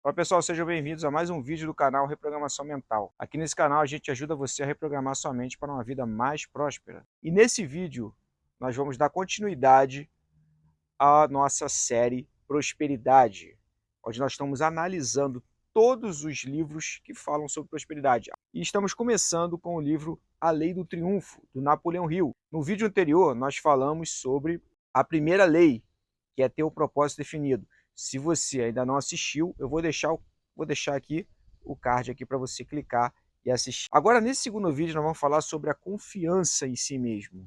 Olá pessoal, sejam bem-vindos a mais um vídeo do canal Reprogramação Mental. Aqui nesse canal a gente ajuda você a reprogramar sua mente para uma vida mais próspera. E nesse vídeo nós vamos dar continuidade à nossa série Prosperidade, onde nós estamos analisando todos os livros que falam sobre prosperidade. E estamos começando com o livro A Lei do Triunfo, do Napoleão Hill. No vídeo anterior nós falamos sobre a primeira lei, que é ter o propósito definido. Se você ainda não assistiu, eu vou deixar aqui o card aqui para você clicar e assistir. Agora, nesse segundo vídeo, nós vamos falar sobre a confiança em si mesmo.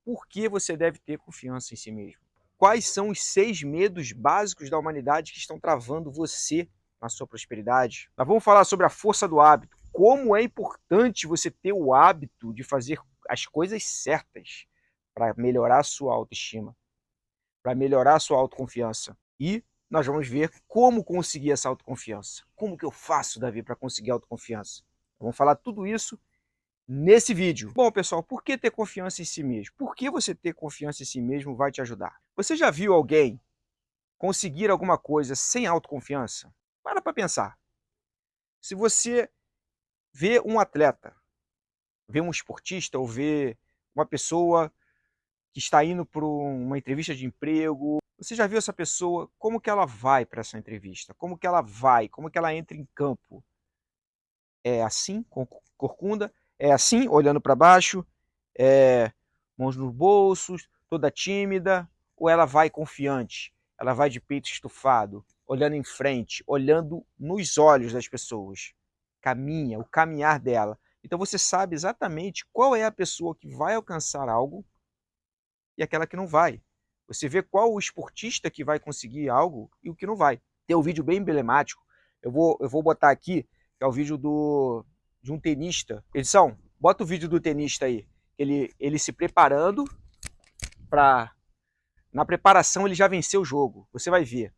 Por que você deve ter confiança em si mesmo? Quais são os 6 medos básicos da humanidade que estão travando você na sua prosperidade? Nós vamos falar sobre a força do hábito. Como é importante você ter o hábito de fazer as coisas certas para melhorar a sua autoestima, para melhorar a sua autoconfiança. E nós vamos ver como conseguir essa autoconfiança. Como que eu faço, Davi, para conseguir autoconfiança? Vamos falar tudo isso nesse vídeo. Bom, pessoal, por que ter confiança em si mesmo? Por que você ter confiança em si mesmo vai te ajudar? Você já viu alguém conseguir alguma coisa sem autoconfiança? Para pensar. Se você vê um atleta, vê um esportista ou vê uma pessoa que está indo para uma entrevista de emprego, você já viu essa pessoa, como que ela vai para essa entrevista? Como que ela vai? Como que ela entra em campo? É assim, corcunda? É assim, olhando para baixo? É, mãos nos bolsos, toda tímida? Ou ela vai confiante? Ela vai de peito estufado, olhando em frente, olhando nos olhos das pessoas? Caminha, o caminhar dela. Então você sabe exatamente qual é a pessoa que vai alcançar algo e aquela que não vai. Você vê qual o esportista que vai conseguir algo e o que não vai. Tem um vídeo bem emblemático, eu vou botar aqui, que é o vídeo de um tenista. Edição, bota o vídeo do tenista aí. Ele se preparando para... Na preparação ele já venceu o jogo, você vai ver.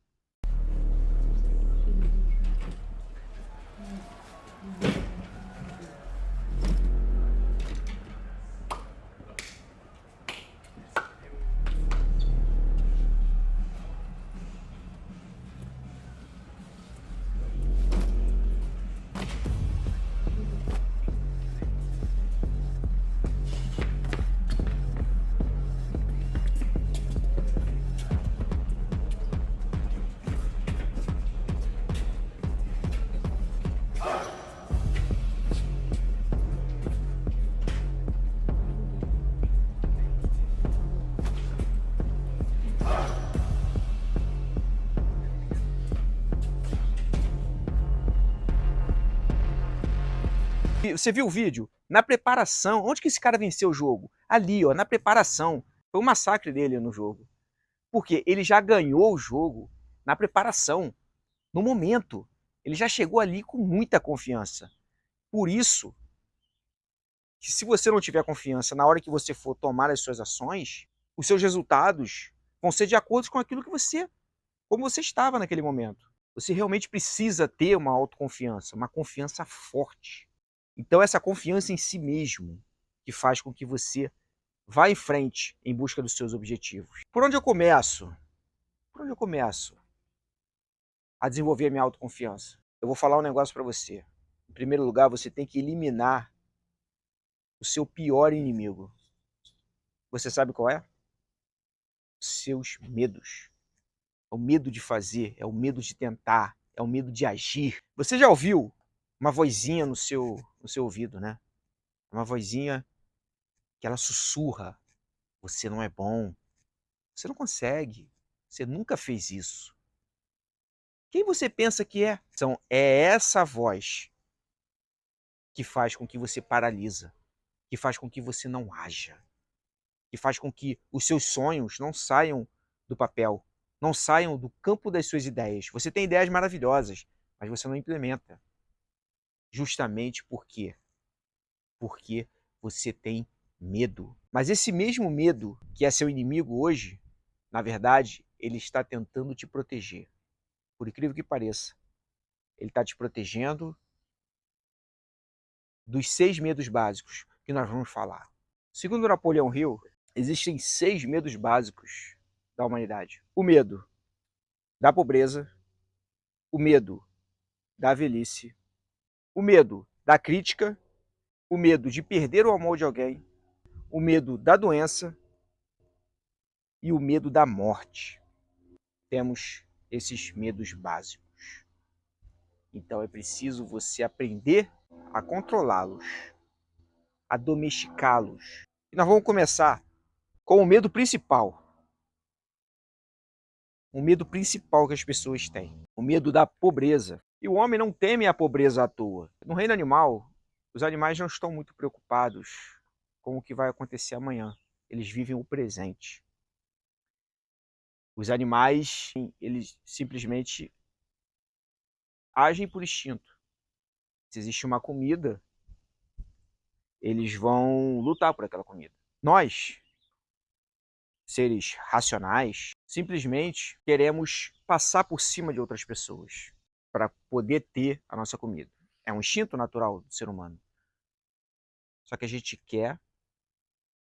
Você viu o vídeo? Na preparação, onde que esse cara venceu o jogo? Ali, ó, na preparação. Foi um massacre dele no jogo. Porque ele já ganhou o jogo na preparação, no momento. Ele já chegou ali com muita confiança. Por isso, que se você não tiver confiança na hora que você for tomar as suas ações, os seus resultados vão ser de acordo com aquilo que como você estava naquele momento. Você realmente precisa ter uma autoconfiança, uma confiança forte. Então essa confiança em si mesmo que faz com que você vá em frente em busca dos seus objetivos. Por onde eu começo? Por onde eu começo a desenvolver a minha autoconfiança? Eu vou falar um negócio para você. Em primeiro lugar, você tem que eliminar o seu pior inimigo. Você sabe qual é? Seus medos. É o medo de fazer, é o medo de tentar, é o medo de agir. Você já ouviu uma vozinha no seu ouvido, né? Uma vozinha que ela sussurra: você não é bom, você não consegue, você nunca fez isso. Quem você pensa que é? É essa voz que faz com que você paralisa, que faz com que você não haja, que faz com que os seus sonhos não saiam do papel, não saiam do campo das suas ideias. Você tem ideias maravilhosas, mas você não implementa. Justamente por quê? Porque você tem medo. Mas esse mesmo medo, que é seu inimigo hoje, na verdade, ele está tentando te proteger. Por incrível que pareça, ele está te protegendo dos 6 medos básicos que nós vamos falar. Segundo Napoleão Hill, existem 6 medos básicos da humanidade. O medo da pobreza, o medo da velhice, o medo da crítica, o medo de perder o amor de alguém, o medo da doença e o medo da morte. Temos esses medos básicos. Então é preciso você aprender a controlá-los, a domesticá-los. E nós vamos começar com o medo principal. O medo principal que as pessoas têm. O medo da pobreza. E o homem não teme a pobreza à toa. No reino animal, os animais não estão muito preocupados com o que vai acontecer amanhã. Eles vivem o presente. Os animais, eles simplesmente agem por instinto. Se existe uma comida, eles vão lutar por aquela comida. Nós, seres racionais, simplesmente queremos passar por cima de outras pessoas para poder ter a nossa comida. É um instinto natural do ser humano. Só que a gente quer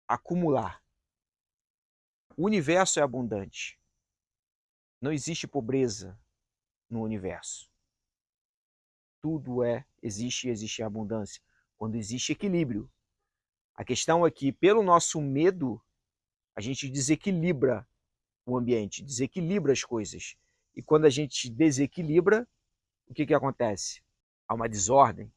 acumular. O universo é abundante. Não existe pobreza no universo. Tudo existe abundância. Quando existe equilíbrio. A questão é que, pelo nosso medo, a gente desequilibra o ambiente, desequilibra as coisas. E quando a gente desequilibra, o que acontece? Há uma desordem,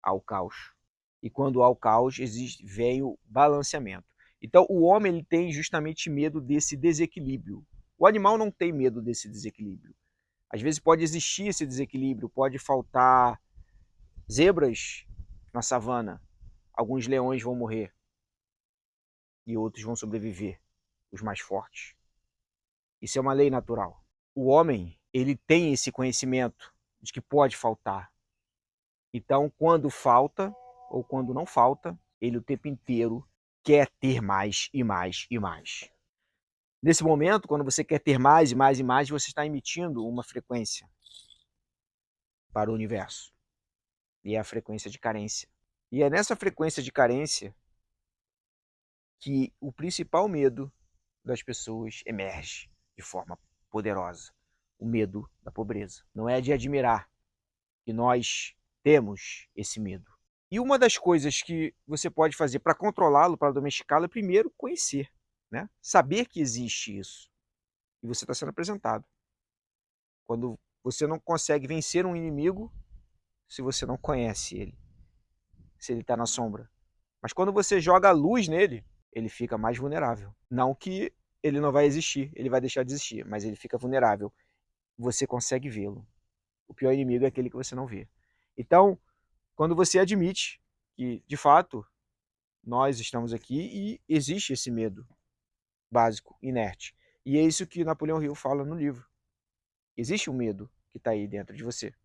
há o caos. E quando há o caos, vem o balanceamento. Então, o homem ele tem justamente medo desse desequilíbrio. O animal não tem medo desse desequilíbrio. Às vezes pode existir esse desequilíbrio, pode faltar zebras na savana, alguns leões vão morrer e outros vão sobreviver, os mais fortes. Isso é uma lei natural. O homem, ele tem esse conhecimento de que pode faltar. Então, quando falta ou quando não falta, ele o tempo inteiro quer ter mais e mais e mais. Nesse momento, quando você quer ter mais e mais e mais, você está emitindo uma frequência para o universo. E é a frequência de carência. E é nessa frequência de carência que o principal medo das pessoas emerge de forma poderosa. O medo da pobreza. Não é de admirar que nós temos esse medo. E uma das coisas que você pode fazer para controlá-lo, para domesticá-lo, é primeiro conhecer, né? Saber que existe isso. E você está sendo apresentado. Quando você não consegue vencer um inimigo se você não conhece ele, se ele está na sombra. Mas quando você joga a luz nele, ele fica mais vulnerável. Não que ele não vai existir, ele vai deixar de existir, mas ele fica vulnerável. Você consegue vê-lo. O pior inimigo é aquele que você não vê. Então, quando você admite que, de fato, nós estamos aqui e existe esse medo básico, inerte. E é isso que Napoleão Hill fala no livro. Existe um medo que está aí dentro de você,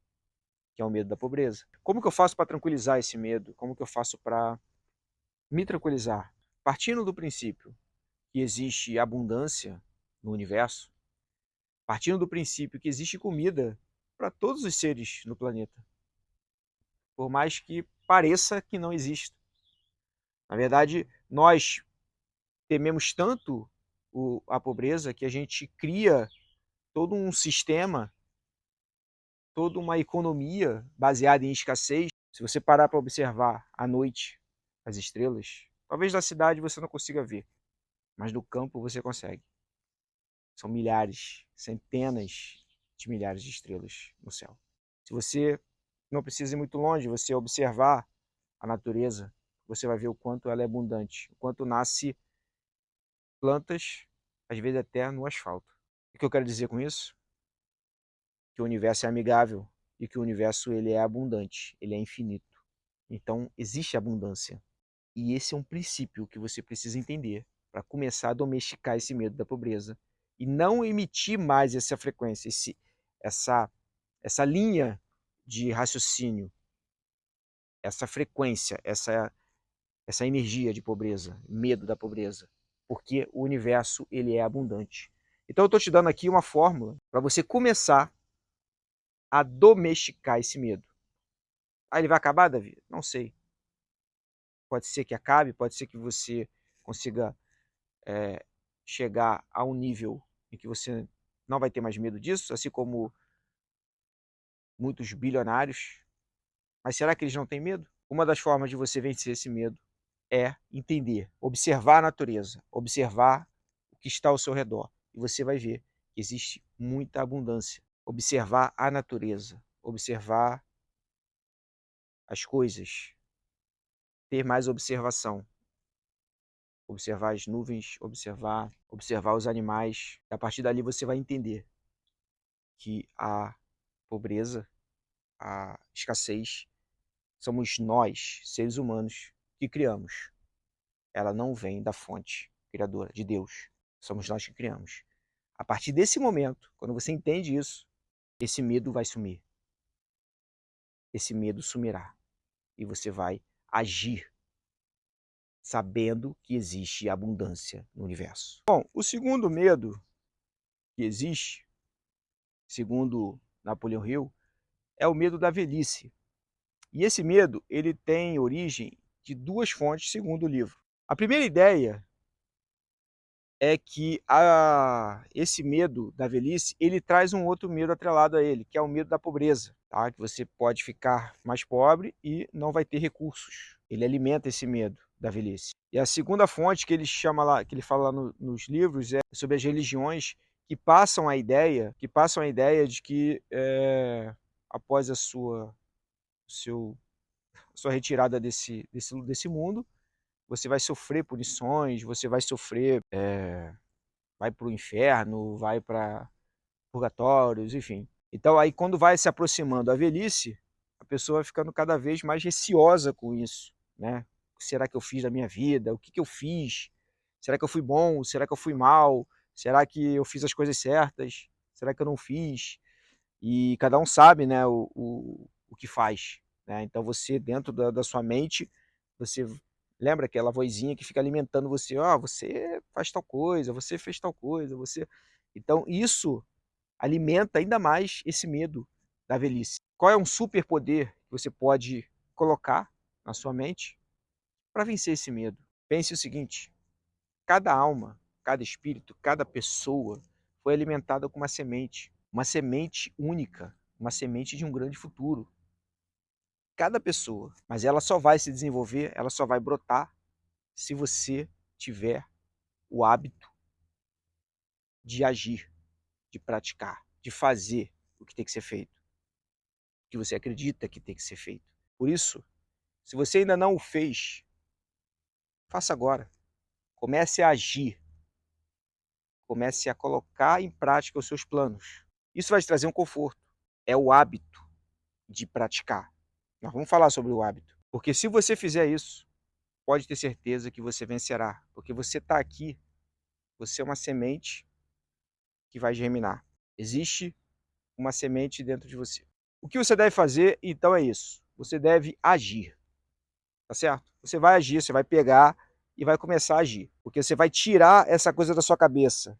que é o medo da pobreza. Como que eu faço para tranquilizar esse medo? Como que eu faço para me tranquilizar? Partindo do princípio que existe abundância no universo, partindo do princípio que existe comida para todos os seres no planeta, por mais que pareça que não exista. Na verdade, nós tememos tanto a pobreza que a gente cria todo um sistema, toda uma economia baseada em escassez. Se você parar para observar à noite as estrelas, talvez da cidade você não consiga ver, mas do campo você consegue. São milhares, centenas de milhares de estrelas no céu. Se você não precisa ir muito longe, você observar a natureza, você vai ver o quanto ela é abundante, o quanto nasce plantas, às vezes até no asfalto. O que eu quero dizer com isso? Que o universo é amigável e que o universo ele é abundante, ele é infinito. Então existe abundância. E esse é um princípio que você precisa entender para começar a domesticar esse medo da pobreza e não emitir mais essa frequência, essa linha de raciocínio, essa frequência, essa energia de pobreza, medo da pobreza, porque o universo ele é abundante. Então eu estou te dando aqui uma fórmula para você começar a domesticar esse medo. Ah, ele vai acabar, Davi? Não sei. Pode ser que acabe, pode ser que você consiga chegar a um nível em que você não vai ter mais medo disso, assim como muitos bilionários, mas será que eles não têm medo? Uma das formas de você vencer esse medo é entender, observar a natureza, observar o que está ao seu redor. E você vai ver que existe muita abundância. Observar a natureza, observar as coisas, ter mais observação. Observar as nuvens, observar os animais. E a partir dali você vai entender que a pobreza, a escassez, somos nós, seres humanos, que criamos. Ela não vem da fonte criadora, de Deus. Somos nós que criamos. A partir desse momento, quando você entende isso, esse medo vai sumir. Esse medo sumirá. E você vai agir sabendo que existe abundância no universo. Bom, o segundo medo que existe, segundo Napoleão Hill, é o medo da velhice. E esse medo, ele tem origem de duas fontes, segundo o livro. A primeira ideia é que esse medo da velhice, ele traz um outro medo atrelado a ele, que é o medo da pobreza, tá? Que você pode ficar mais pobre e não vai ter recursos. Ele alimenta esse medo da velhice. E a segunda fonte que ele chama lá, que ele fala lá nos livros, é sobre as religiões que passam a ideia de que após a sua retirada desse mundo, você vai sofrer punições, você vai sofrer, vai para o inferno, vai para purgatórios, enfim. Então aí quando vai se aproximando a velhice, a pessoa vai ficando cada vez mais receosa com isso, né? O que será que eu fiz da minha vida? O que eu fiz? Será que eu fui bom? Será que eu fui mal? Será que eu fiz as coisas certas? Será que eu não fiz? E cada um sabe, né, o que faz, né? Então você, dentro da sua mente, você lembra aquela vozinha que fica alimentando você, você faz tal coisa, você fez tal coisa, você... Então isso alimenta ainda mais esse medo da velhice. Qual é um superpoder que você pode colocar na sua mente para vencer esse medo? Pense o seguinte, cada alma, cada espírito, cada pessoa foi alimentada com uma semente única, uma semente de um grande futuro. Cada pessoa, mas ela só vai se desenvolver, ela só vai brotar se você tiver o hábito de agir, de praticar, de fazer o que tem que ser feito, o que você acredita que tem que ser feito. Por isso, se você ainda não o fez, faça agora. Comece a agir, comece a colocar em prática os seus planos. Isso vai te trazer um conforto. É o hábito de praticar. Nós vamos falar sobre o hábito. Porque se você fizer isso, pode ter certeza que você vencerá. Porque você está aqui, você é uma semente que vai germinar. Existe uma semente dentro de você. O que você deve fazer, então, é isso. Você deve agir. Tá certo? Você vai agir, você vai pegar e vai começar a agir. Porque você vai tirar essa coisa da sua cabeça.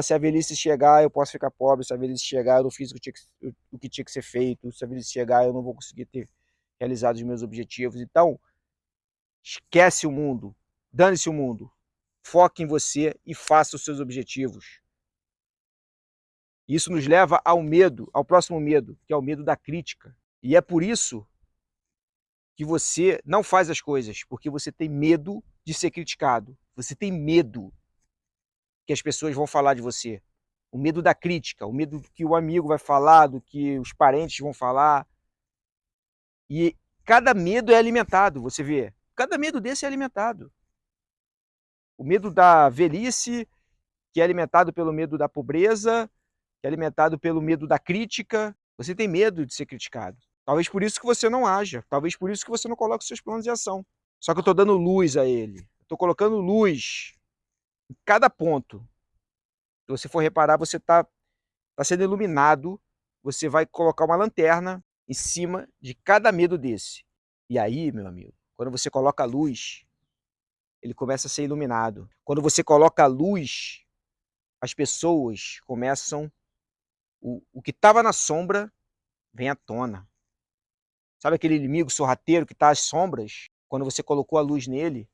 Se a velhice chegar, eu posso ficar pobre. Se a velhice chegar, eu não fiz o que tinha que ser feito. Se a velhice chegar, eu não vou conseguir ter realizado os meus objetivos. Então, esquece o mundo. Dane-se o mundo. Foque em você e faça os seus objetivos. Isso nos leva ao medo, ao próximo medo, que é o medo da crítica. E é por isso que você não faz as coisas, porque você tem medo de ser criticado. Você tem medo que as pessoas vão falar de você. O medo da crítica, o medo que o amigo vai falar, do que os parentes vão falar. E cada medo é alimentado, você vê. Cada medo desse é alimentado. O medo da velhice, que é alimentado pelo medo da pobreza, que é alimentado pelo medo da crítica. Você tem medo de ser criticado. Talvez por isso que você não haja. Talvez por isso que você não coloque os seus planos em ação. Só que eu estou dando luz a ele. Estou colocando luz em cada ponto. Se você for reparar, você está sendo iluminado. Você vai colocar uma lanterna em cima de cada medo desse. E aí, meu amigo, quando você coloca a luz, ele começa a ser iluminado. Quando você coloca a luz, as pessoas começam... O que estava na sombra vem à tona. Sabe aquele inimigo sorrateiro que está às sombras? Quando você colocou a luz nele,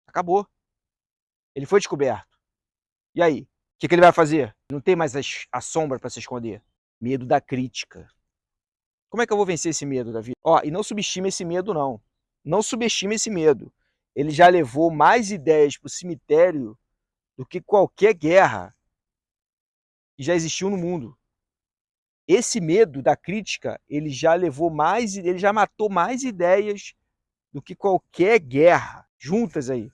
acabou. Ele foi descoberto. E aí? O que ele vai fazer? Não tem mais a sombra para se esconder. Medo da crítica. Como é que eu vou vencer esse medo, Davi? Ó, e não subestime esse medo, não. Não subestime esse medo. Ele já levou mais ideias para o cemitério do que qualquer guerra que já existiu no mundo. Esse medo da crítica, ele já matou mais ideias do que qualquer guerra. Juntas aí.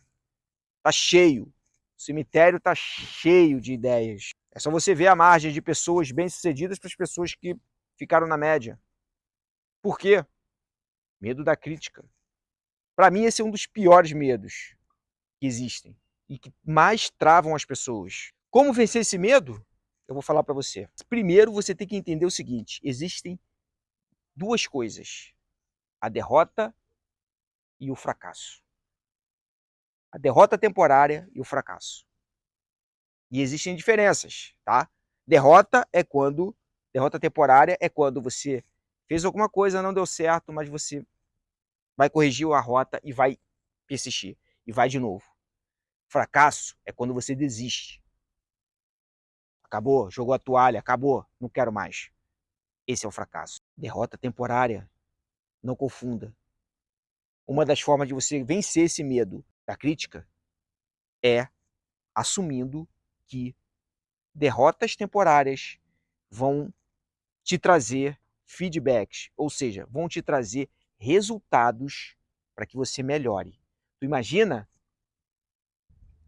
Tá cheio. O cemitério tá cheio de ideias. É só você ver a margem de pessoas bem-sucedidas para as pessoas que ficaram na média. Por quê? Medo da crítica. Para mim, esse é um dos piores medos que existem e que mais travam as pessoas. Como vencer esse medo? Eu vou falar para você. Primeiro, você tem que entender o seguinte: existem duas coisas: a derrota e o fracasso. A derrota temporária e o fracasso. E existem diferenças, tá? Derrota temporária é quando você fez alguma coisa, não deu certo, mas você vai corrigir a rota e vai persistir. E vai de novo. Fracasso é quando você desiste. Acabou, jogou a toalha, acabou, não quero mais. Esse é o fracasso. Derrota temporária, não confunda. Uma das formas de você vencer esse medo da crítica é assumindo que derrotas temporárias vão te trazer feedbacks, ou seja, vão te trazer resultados para que você melhore. Tu imagina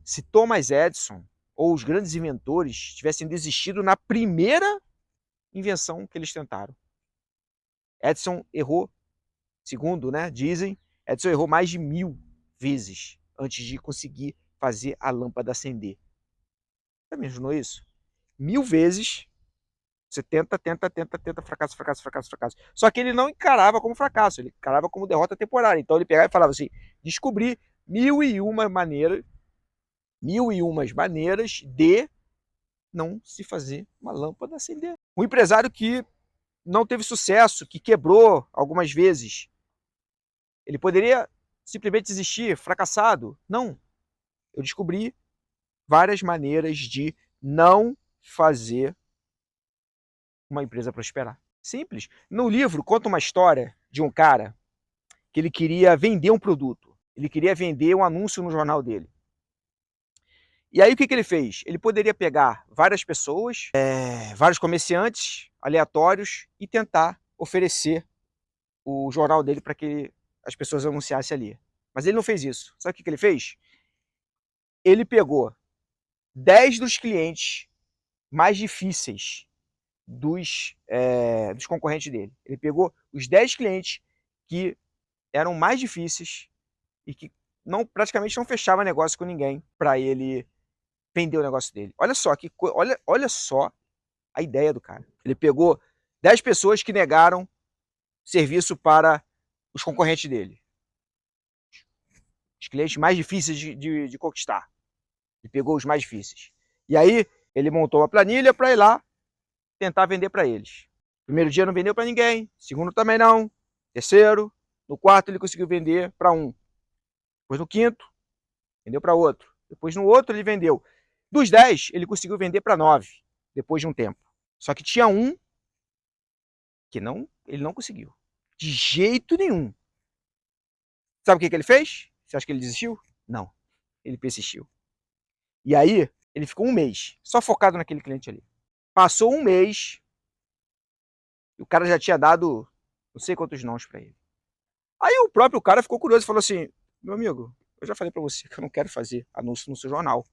se Thomas Edison ou os grandes inventores tivessem desistido na primeira invenção que eles tentaram. Edison errou, segundo, né, dizem, Edison errou mais de 1000 vezes antes de conseguir fazer a lâmpada acender. Você imaginou isso? 1000 vezes, você tenta, fracasso, fracasso, fracasso, fracasso. Só que ele não encarava como fracasso, ele encarava como derrota temporária. Então ele pegava e falava assim, descobri 1001 maneiras de não se fazer uma lâmpada acender. Um empresário que não teve sucesso, que quebrou algumas vezes, ele poderia simplesmente desistir, fracassado? Não. Eu descobri várias maneiras de não fazer uma empresa prosperar. Simples. No livro, conta uma história de um cara que ele queria vender um produto. Ele queria vender um anúncio no jornal dele. E aí o que ele fez? Ele poderia pegar várias pessoas, vários comerciantes aleatórios e tentar oferecer o jornal dele para que as pessoas anunciassem ali. Mas ele não fez isso. Sabe o que ele fez? Ele pegou 10 dos clientes mais difíceis dos concorrentes dele. Ele pegou os 10 clientes que eram mais difíceis e que praticamente não fechava negócio com ninguém para ele vender o negócio dele. Olha só, olha só a ideia do cara. Ele pegou 10 pessoas que negaram serviço para os concorrentes dele. Os clientes mais difíceis de conquistar. Ele pegou os mais difíceis. E aí ele montou uma planilha para ir lá tentar vender para eles. Primeiro dia não vendeu para ninguém, segundo também não, terceiro, no quarto ele conseguiu vender para um. Depois no quinto, vendeu para outro. Depois no outro ele vendeu. Dos 10, ele conseguiu vender para 9, depois de um tempo. Só que tinha um que ele não conseguiu. De jeito nenhum. Sabe o que ele fez? Você acha que ele desistiu? Não. Ele persistiu. E aí, ele ficou um mês, só focado naquele cliente ali. Passou um mês, e o cara já tinha dado não sei quantos nãos para ele. Aí o próprio cara ficou curioso e falou assim, meu amigo, eu já falei para você que eu não quero fazer anúncio no seu jornal.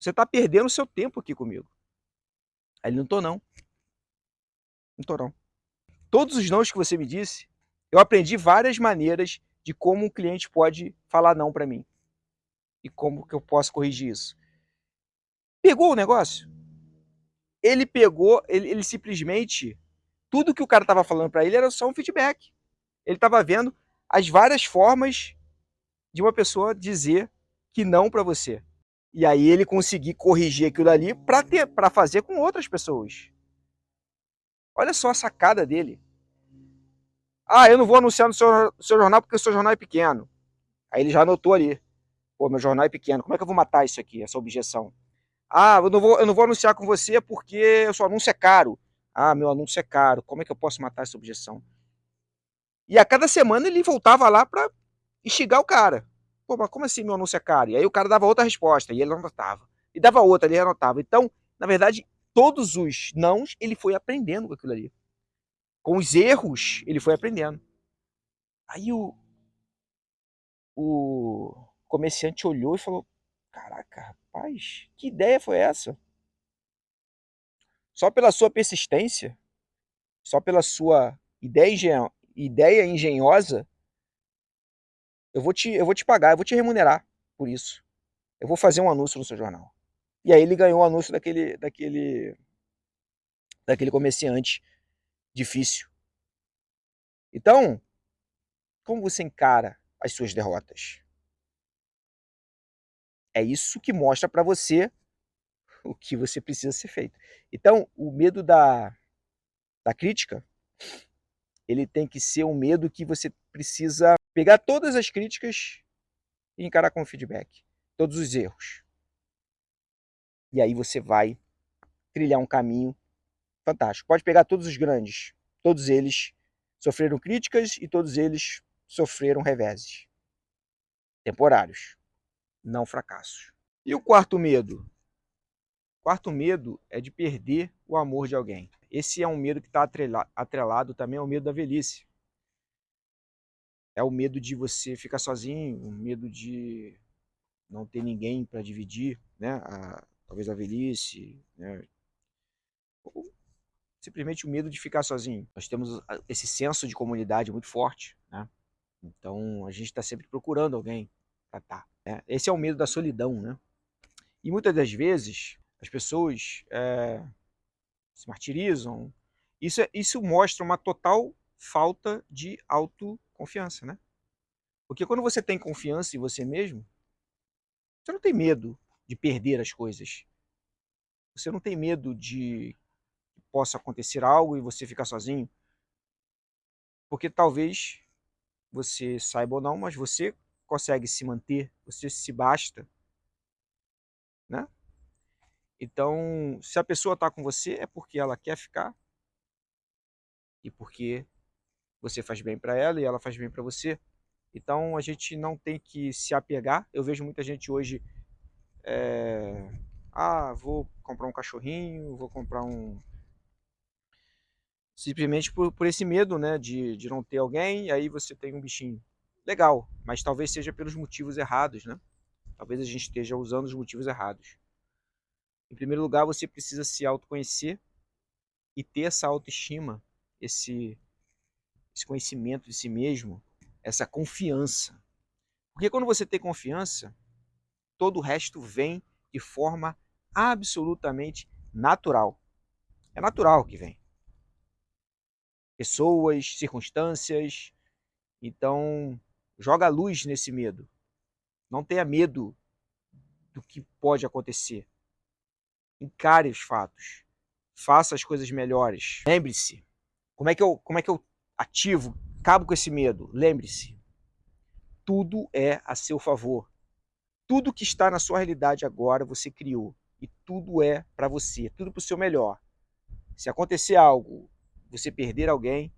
Você tá perdendo o seu tempo aqui comigo. Aí ele, não tô não. Não tô não. Todos os nãos que você me disse, eu aprendi várias maneiras de como um cliente pode falar não para mim. E como que eu posso corrigir isso. Pegou o negócio? Ele pegou, ele simplesmente, tudo que o cara estava falando para ele era só um feedback. Ele estava vendo as várias formas de uma pessoa dizer que não para você. E aí ele conseguir corrigir aquilo ali para fazer com outras pessoas. Olha só a sacada dele. Ah, eu não vou anunciar no seu jornal porque o seu jornal é pequeno. Aí ele já anotou ali. Pô, meu jornal é pequeno. Como é que eu vou matar isso aqui, essa objeção? Ah, eu não vou anunciar com você porque o seu anúncio é caro. Ah, meu anúncio é caro, como é que eu posso matar essa objeção? E a cada semana ele voltava lá para instigar o cara. Pô, mas como assim meu anúncio é caro? E aí o cara dava outra resposta, e ele anotava. E dava outra, ele anotava. Então, na verdade, todos os nãos, ele foi aprendendo com aquilo ali. Com os erros, ele foi aprendendo. Aí o comerciante olhou e falou, caraca, rapaz, que ideia foi essa? Só pela sua persistência, só pela sua ideia engenhosa, eu vou te pagar, eu vou te remunerar por isso. Eu vou fazer um anúncio no seu jornal. E aí ele ganhou o anúncio daquele comerciante difícil. Então, como você encara as suas derrotas? É isso que mostra para você o que você precisa ser feito. Então, o medo da crítica, ele tem que ser um medo que você precisa pegar todas as críticas e encarar como feedback, todos os erros. E aí você vai trilhar um caminho fantástico. Pode pegar todos os grandes, todos eles sofreram críticas e todos eles sofreram reveses temporários, não fracassos. E o quarto medo? O quarto medo é de perder o amor de alguém. Esse é um medo que está atrelado também ao medo da velhice. É o medo de você ficar sozinho, o medo de não ter ninguém para dividir, né? Talvez a velhice, né? Ou simplesmente o medo de ficar sozinho. Nós temos esse senso de comunidade muito forte, né? Então a gente está sempre procurando alguém para estar. Né? Esse é o medo da solidão, né? E muitas das vezes as pessoas se martirizam. Isso mostra uma total falta de autoconfiança, né? Porque quando você tem confiança em você mesmo, você não tem medo de perder as coisas. Você não tem medo de que possa acontecer algo e você ficar sozinho. Porque talvez você saiba ou não, mas você consegue se manter, você se basta, né? Então, se a pessoa está com você, é porque ela quer ficar e porque você faz bem para ela e ela faz bem para você. Então, a gente não tem que se apegar. Eu vejo muita gente hoje, vou comprar um cachorrinho, vou comprar um... Simplesmente por esse medo, né, de não ter alguém, e aí você tem um bichinho. Legal, mas talvez seja pelos motivos errados, né? Talvez a gente esteja usando os motivos errados. Em primeiro lugar, você precisa se autoconhecer e ter essa autoestima, esse, esse conhecimento de si mesmo, essa confiança. Porque quando você tem confiança, todo o resto vem de forma absolutamente natural. É natural que vem. Pessoas, circunstâncias. Então, joga luz nesse medo. Não tenha medo do que pode acontecer. Encare os fatos. Faça as coisas melhores. Lembre-se. Como é que eu ativo, acabo com esse medo? Lembre-se. Tudo é a seu favor. Tudo que está na sua realidade agora você criou. E tudo é para você. Tudo para o seu melhor. Se acontecer algo, você perder alguém,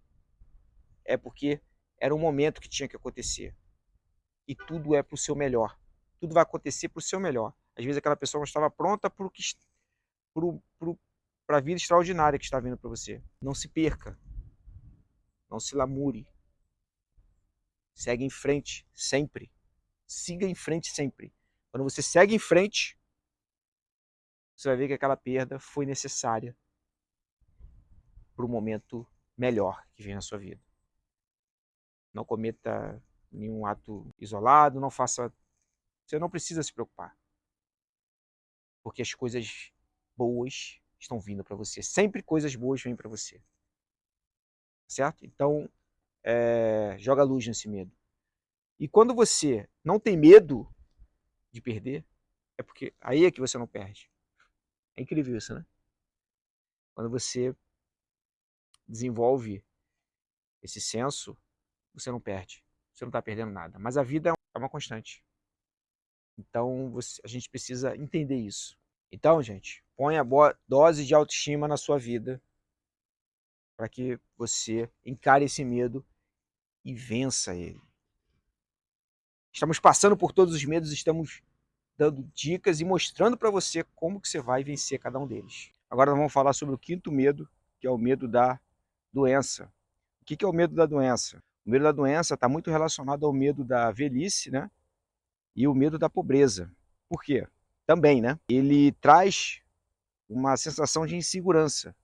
é porque era um momento que tinha que acontecer. E tudo é para o seu melhor. Tudo vai acontecer para o seu melhor. Às vezes aquela pessoa não estava pronta para a vida extraordinária que está vindo para você. Não se perca. Não se lamure. Segue em frente, sempre. Siga em frente sempre. Quando você segue em frente, você vai ver que aquela perda foi necessária para o momento melhor que vem na sua vida. Não cometa nenhum ato isolado, não faça... Você não precisa se preocupar. Porque as coisas boas estão vindo para você. Sempre coisas boas vêm para você. Certo? Então, joga luz nesse medo. E quando você não tem medo de perder, é porque aí é que você não perde. É incrível isso, né? Quando você desenvolve esse senso, você não perde. Você não está perdendo nada. Mas a vida é uma constante. Então, a gente precisa entender isso. Então, gente, ponha boa dose de autoestima na sua vida. para que você encare esse medo e vença ele. Estamos passando por todos os medos, estamos dando dicas e mostrando para você como que você vai vencer cada um deles. Agora nós vamos falar sobre o quinto medo, que é o medo da doença. O que é o medo da doença? O medo da doença está muito relacionado ao medo da velhice, né? E o medo da pobreza. Por quê? Também, né? Ele traz uma sensação de insegurança.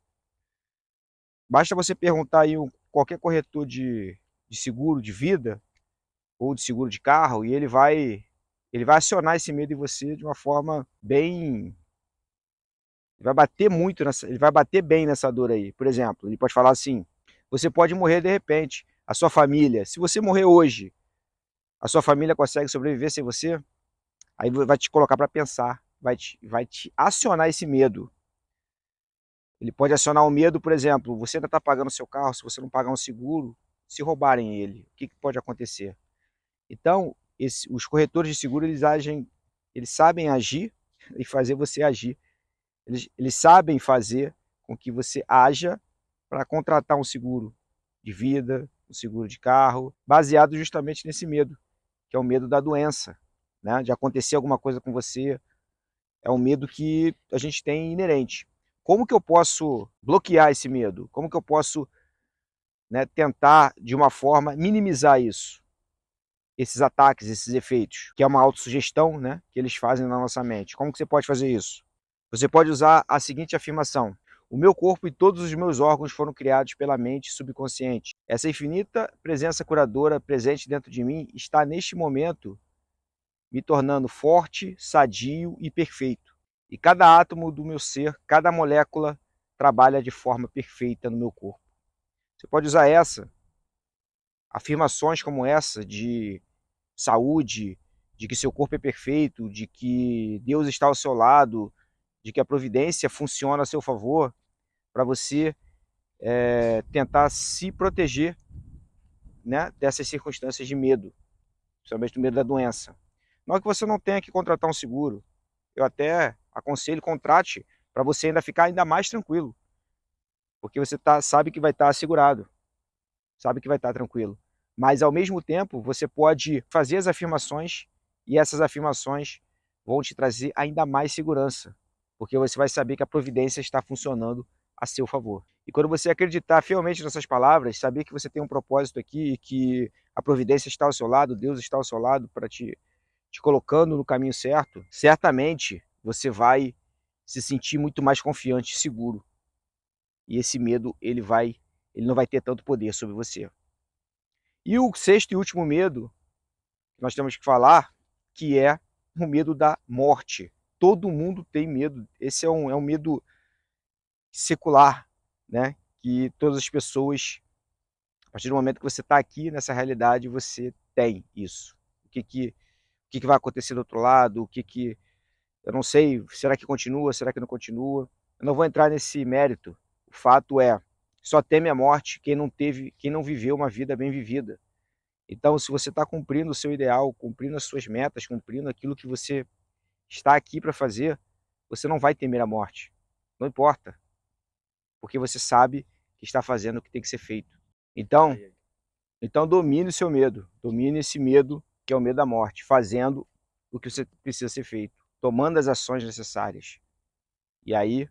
Basta você perguntar aí qualquer corretor de seguro de vida ou de seguro de carro e ele vai acionar esse medo em você de uma forma bem, ele vai bater bem nessa dor aí. Por exemplo, ele pode falar assim: você pode morrer de repente, a sua família, se você morrer hoje, a sua família consegue sobreviver sem você? Aí vai te colocar para pensar, vai te acionar esse medo. Ele pode acionar o medo, por exemplo, você ainda está pagando seu carro, se você não pagar um seguro, se roubarem ele, o que pode acontecer? Então, os corretores de seguro, eles sabem agir e fazer você agir. Eles sabem fazer com que você haja para contratar um seguro de vida, um seguro de carro, baseado justamente nesse medo, que é o medo da doença, né? De acontecer alguma coisa com você. É um medo que a gente tem inerente. Como que eu posso bloquear esse medo? Como que eu posso, né, tentar, de uma forma, minimizar isso? Esses ataques, esses efeitos, que é uma autossugestão, né, que eles fazem na nossa mente. Como que você pode fazer isso? Você pode usar a seguinte afirmação: o meu corpo e todos os meus órgãos foram criados pela mente subconsciente. Essa infinita presença curadora presente dentro de mim está neste momento me tornando forte, sadio e perfeito. E cada átomo do meu ser, cada molécula trabalha de forma perfeita no meu corpo. Você pode usar afirmações como essa de saúde, de que seu corpo é perfeito, de que Deus está ao seu lado, de que a providência funciona a seu favor, para você tentar se proteger, né, dessas circunstâncias de medo, principalmente do medo da doença. Não é que você não tenha que contratar um seguro, eu até aconselho, contrate, para você ainda ficar ainda mais tranquilo, porque você sabe que vai estar assegurado, sabe que vai estar tranquilo. Mas, ao mesmo tempo, você pode fazer as afirmações e essas afirmações vão te trazer ainda mais segurança, porque você vai saber que a providência está funcionando a seu favor. E quando você acreditar fielmente nessas palavras, saber que você tem um propósito aqui, que a providência está ao seu lado, Deus está ao seu lado para te colocando no caminho certo, certamente você vai se sentir muito mais confiante e seguro. E esse medo, ele não vai ter tanto poder sobre você. E o sexto e último medo que nós temos que falar, que é o medo da morte. Todo mundo tem medo. Esse é um medo secular, né? Que todas as pessoas, a partir do momento que você está aqui nessa realidade, você tem isso. O que vai acontecer do outro lado? Eu não sei, será que continua, será que não continua? Eu não vou entrar nesse mérito. O fato é, só teme a morte quem não viveu uma vida bem vivida. Então, se você está cumprindo o seu ideal, cumprindo as suas metas, cumprindo aquilo que você está aqui para fazer, você não vai temer a morte. Não importa, porque você sabe que está fazendo o que tem que ser feito. Então domine o seu medo, domine esse medo que é o medo da morte, fazendo o que você precisa ser feito, tomando as ações necessárias. E aí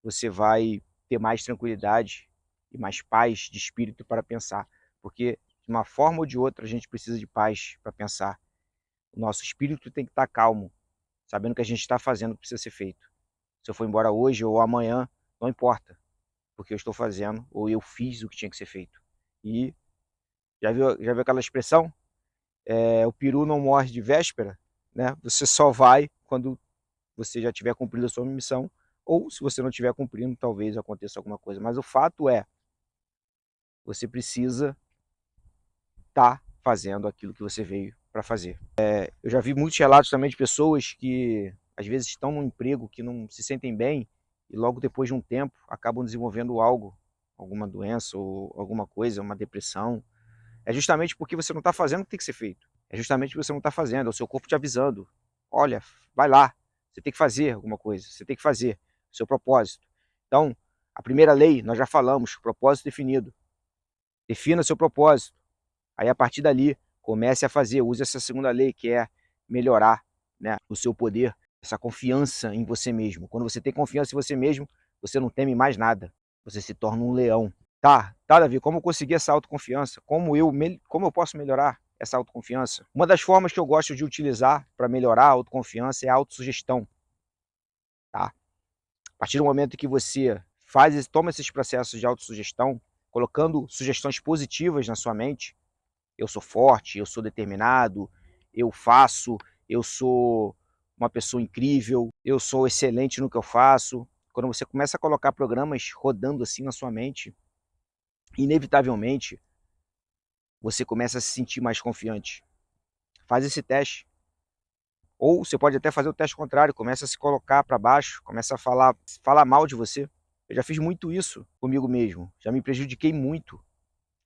você vai ter mais tranquilidade e mais paz de espírito para pensar, porque de uma forma ou de outra a gente precisa de paz para pensar. O nosso espírito tem que estar calmo, sabendo que a gente está fazendo o que precisa ser feito. Se eu for embora hoje ou amanhã, não importa, porque eu estou fazendo ou eu fiz o que tinha que ser feito. E já viu aquela expressão? O peru não morre de véspera, né? Você só vai quando você já tiver cumprido a sua missão, ou se você não estiver cumprindo, talvez aconteça alguma coisa. Mas o fato é, você precisa estar fazendo aquilo que você veio para fazer. Eu já vi muitos relatos também de pessoas que às vezes estão num emprego que não se sentem bem e logo depois de um tempo acabam desenvolvendo algo, alguma doença ou alguma coisa, uma depressão. É justamente porque você não está fazendo o que tem que ser feito. É justamente porque você não está fazendo, é o seu corpo te avisando. Olha, vai lá, você tem que fazer alguma coisa, você tem que fazer o seu propósito. Então, A primeira lei, nós já falamos, propósito definido. Defina seu propósito. Aí, a partir dali, comece a fazer, use essa segunda lei, que é melhorar, né, o seu poder, essa confiança em você mesmo. Quando você tem confiança em você mesmo, você não teme mais nada. Você se torna um leão. Tá, Davi, como eu consegui essa autoconfiança? Como eu posso melhorar essa autoconfiança? Uma das formas que eu gosto de utilizar para melhorar a autoconfiança é a autossugestão. Tá? A partir do momento que você toma esses processos de autossugestão, colocando sugestões positivas na sua mente, eu sou forte, eu sou determinado, eu faço, eu sou uma pessoa incrível, eu sou excelente no que eu faço. Quando você começa a colocar programas rodando assim na sua mente, inevitavelmente você começa a se sentir mais confiante. Faz esse teste. Ou você pode até fazer o teste contrário, começa a se colocar para baixo, começa a falar mal de você. Eu já fiz muito isso comigo mesmo, já me prejudiquei muito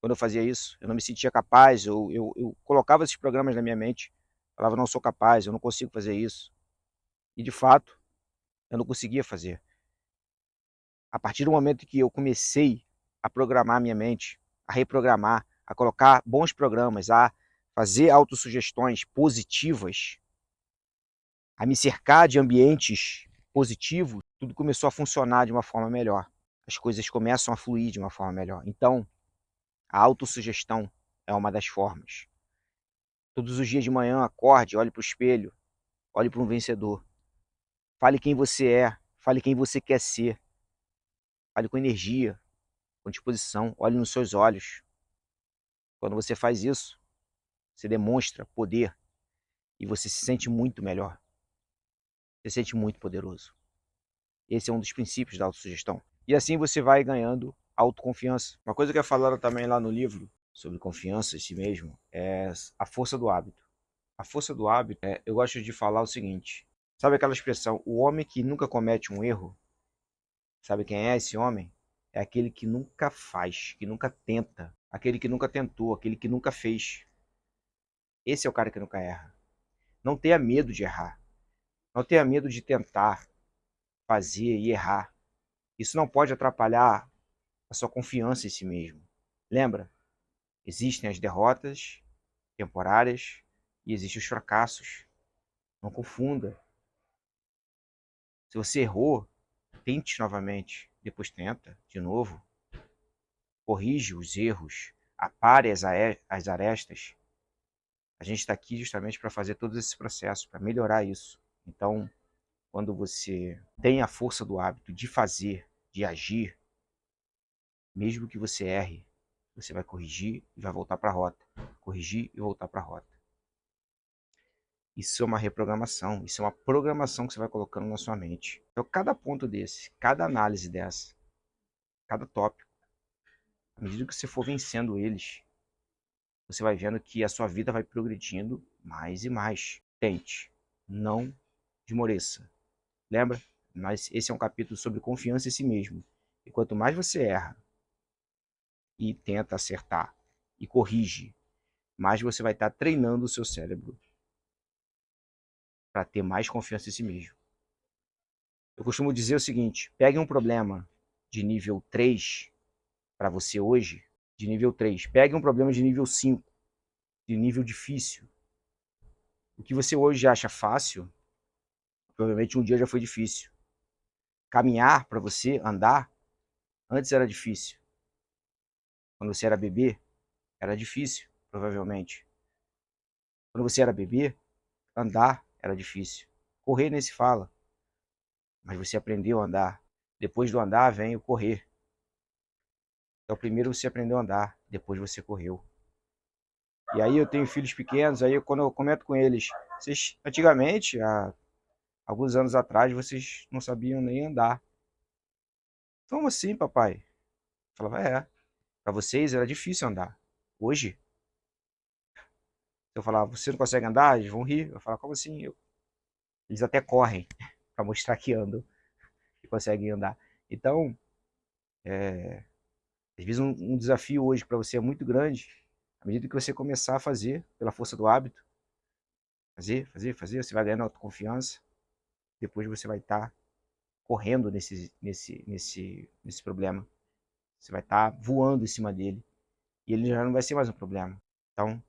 quando eu fazia isso. Eu não me sentia capaz, eu colocava esses programas na minha mente, falava, não sou capaz, eu não consigo fazer isso. E de fato, eu não conseguia fazer. A partir do momento que eu comecei a programar a minha mente, a reprogramar, a colocar bons programas, a fazer autossugestões positivas, a me cercar de ambientes positivos, tudo começou a funcionar de uma forma melhor. As coisas começam a fluir de uma forma melhor. Então, a autossugestão é uma das formas. Todos os dias de manhã, acorde, olhe para o espelho, olhe para um vencedor. Fale quem você é, fale quem você quer ser. Fale com energia, com disposição, olhe nos seus olhos. Quando você faz isso, você demonstra poder e você se sente muito melhor. Você se sente muito poderoso. Esse é um dos princípios da autossugestão. E assim você vai ganhando autoconfiança. Uma coisa que é falada também lá no livro sobre confiança em si mesmo é a força do hábito. A força do hábito, eu gosto de falar o seguinte. Sabe aquela expressão, o homem que nunca comete um erro? Sabe quem é esse homem? É aquele que nunca faz, que nunca tenta, aquele que nunca tentou, aquele que nunca fez. Esse é o cara que nunca erra. Não tenha medo de errar. Não tenha medo de tentar, fazer e errar. Isso não pode atrapalhar a sua confiança em si mesmo. Lembra? Existem as derrotas temporárias e existem os fracassos. Não confunda. Se você errou, tente novamente. Depois tenta de novo. Corrige os erros. Apare as arestas. A gente está aqui justamente para fazer todos esses processos, para melhorar isso. Então, quando você tem a força do hábito de fazer, de agir, mesmo que você erre, você vai corrigir e vai voltar para a rota. Corrigir e voltar para a rota. Isso é uma reprogramação, isso é uma programação que você vai colocando na sua mente. Então, cada ponto desse, cada análise dessa, cada tópico, à medida que você for vencendo eles, você vai vendo que a sua vida vai progredindo mais e mais. Tente, não desmoreça. Lembra? Mas esse é um capítulo sobre confiança em si mesmo. E quanto mais você erra e tenta acertar e corrige, mais você vai estar treinando o seu cérebro para ter mais confiança em si mesmo. Eu costumo dizer o seguinte, pegue um problema de nível 3 para você hoje, de nível 3. Pegue um problema de nível 5, de nível difícil. O que você hoje acha fácil, provavelmente um dia já foi difícil. Caminhar para você, andar, antes era difícil. Quando você era bebê, era difícil, provavelmente. Quando você era bebê, andar era difícil. Correr nem se fala. Mas você aprendeu a andar. Depois do andar vem o correr. Então primeiro você aprendeu a andar, depois você correu. E aí eu tenho filhos pequenos, aí quando eu comento com eles, vocês antigamente, há alguns anos atrás, vocês não sabiam nem andar. Como assim, papai? Eu falava, para vocês era difícil andar. Hoje, se eu falar, você não consegue andar, eles vão rir. Eu falo, como assim? Eles até correm para mostrar que andam, que conseguem andar. Então, às vezes um desafio hoje para você é muito grande, à medida que você começar a fazer, pela força do hábito, fazer, você vai ganhando autoconfiança, depois você vai estar correndo nesse problema. Você vai estar voando em cima dele e ele já não vai ser mais um problema. Então,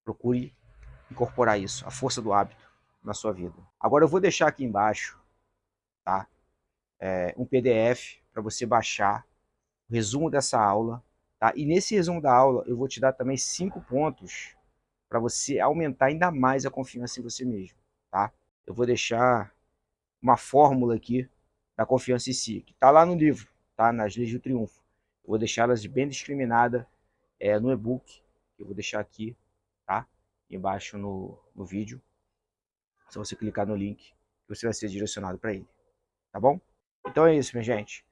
procure incorporar isso, a força do hábito na sua vida. Agora eu vou deixar aqui embaixo, tá? Um PDF para você baixar o resumo dessa aula, tá? E nesse resumo da aula eu vou te dar também 5 pontos para você aumentar ainda mais a confiança em você mesmo, tá? Eu vou deixar uma fórmula aqui da confiança em si, que está lá no livro, tá? Nas Leis do Triunfo. Eu vou deixar elas bem discriminadas no e-book, que eu vou deixar aqui, tá? Embaixo no vídeo. Se você clicar no link, você vai ser direcionado para ele, tá bom? Então é isso, minha gente.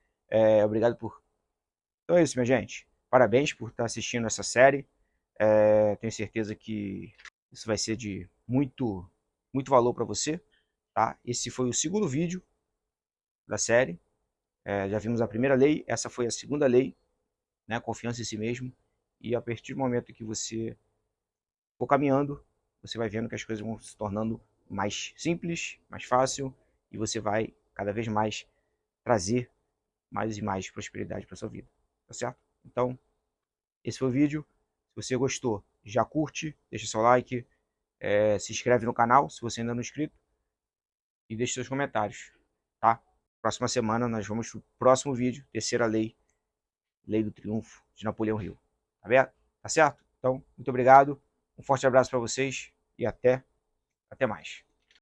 Obrigado por... Então é isso, minha gente. Parabéns por estar assistindo essa série. Tenho certeza que isso vai ser de muito valor para você, tá? Esse foi o segundo vídeo da série. Já vimos a primeira lei, essa foi a segunda lei, né? Confiança em si mesmo. E a partir do momento que você for caminhando, você vai vendo que as coisas vão se tornando mais simples, mais fácil, e você vai cada vez mais trazer mais e mais prosperidade para sua vida, tá certo? Então, esse foi o vídeo. Se você gostou, já curte, deixa seu like, se inscreve no canal se você ainda não é inscrito e deixe seus comentários, tá? Próxima semana nós vamos para o próximo vídeo, terceira lei, Lei do Triunfo de Napoleão Hill, tá vendo? Tá certo? Então, muito obrigado, um forte abraço para vocês e até mais.